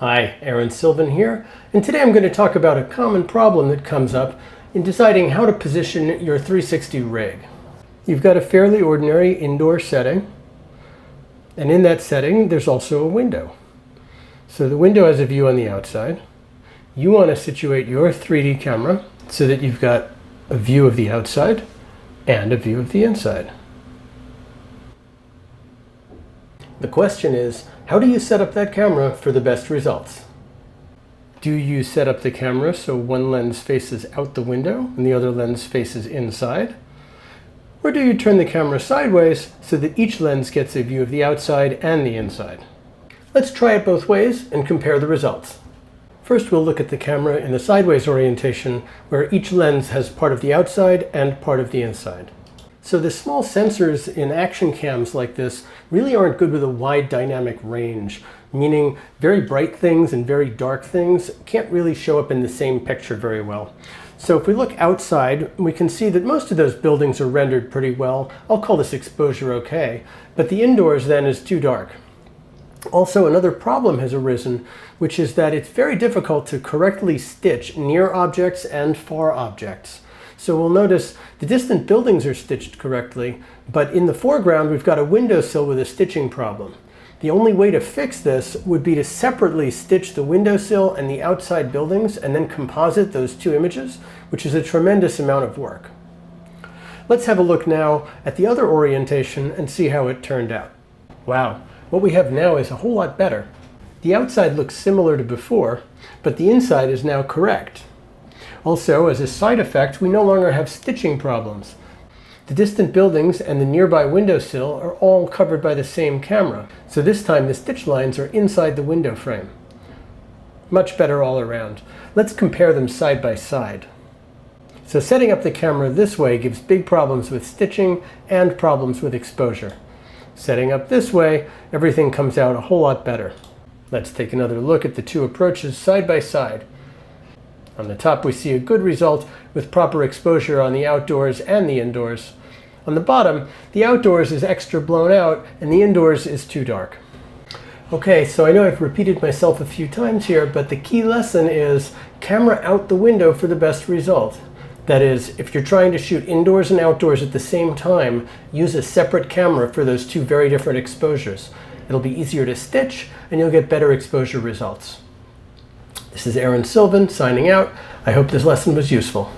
Hi, Aaron Sylvan here, and today I'm going to talk about a common problem that comes up in deciding how to position your 360 rig. You've got a fairly ordinary indoor setting, and in that setting there's also a window. So the window has a view on the outside. You want to situate your 3D camera so that you've got a view of the outside and a view of the inside. The question is, how do you set up that camera for the best results? Do you set up the camera so one lens faces out the window and the other lens faces inside? Or do you turn the camera sideways so that each lens gets a view of the outside and the inside? Let's try it both ways and compare the results. First, we'll look at the camera in the sideways orientation, where each lens has part of the outside and part of the inside. So the small sensors in action cams like this really aren't good with a wide dynamic range, meaning very bright things and very dark things can't really show up in the same picture very well. So if we look outside, we can see that most of those buildings are rendered pretty well. I'll call this exposure okay, but the indoors then is too dark. Also, another problem has arisen, which is that it's very difficult to correctly stitch near objects and far objects. So we'll notice the distant buildings are stitched correctly, but in the foreground we've got a windowsill with a stitching problem. The only way to fix this would be to separately stitch the windowsill and the outside buildings and then composite those two images, which is a tremendous amount of work. Let's have a look now at the other orientation and see how it turned out. Wow, what we have now is a whole lot better. The outside looks similar to before, but the inside is now correct. Also, as a side effect, we no longer have stitching problems. The distant buildings and the nearby windowsill are all covered by the same camera, so this time the stitch lines are inside the window frame. Much better all around. Let's compare them side by side. So setting up the camera this way gives big problems with stitching and problems with exposure. Setting up this way, everything comes out a whole lot better. Let's take another look at the two approaches side by side. On the top we see a good result with proper exposure on the outdoors and the indoors. On the bottom, the outdoors is extra blown out and the indoors is too dark. Okay, so I know I've repeated myself a few times here, but the key lesson is camera out the window for the best result. That is, if you're trying to shoot indoors and outdoors at the same time, use a separate camera for those two very different exposures. It'll be easier to stitch and you'll get better exposure results. This is Aaron Sylvan signing out. I hope this lesson was useful.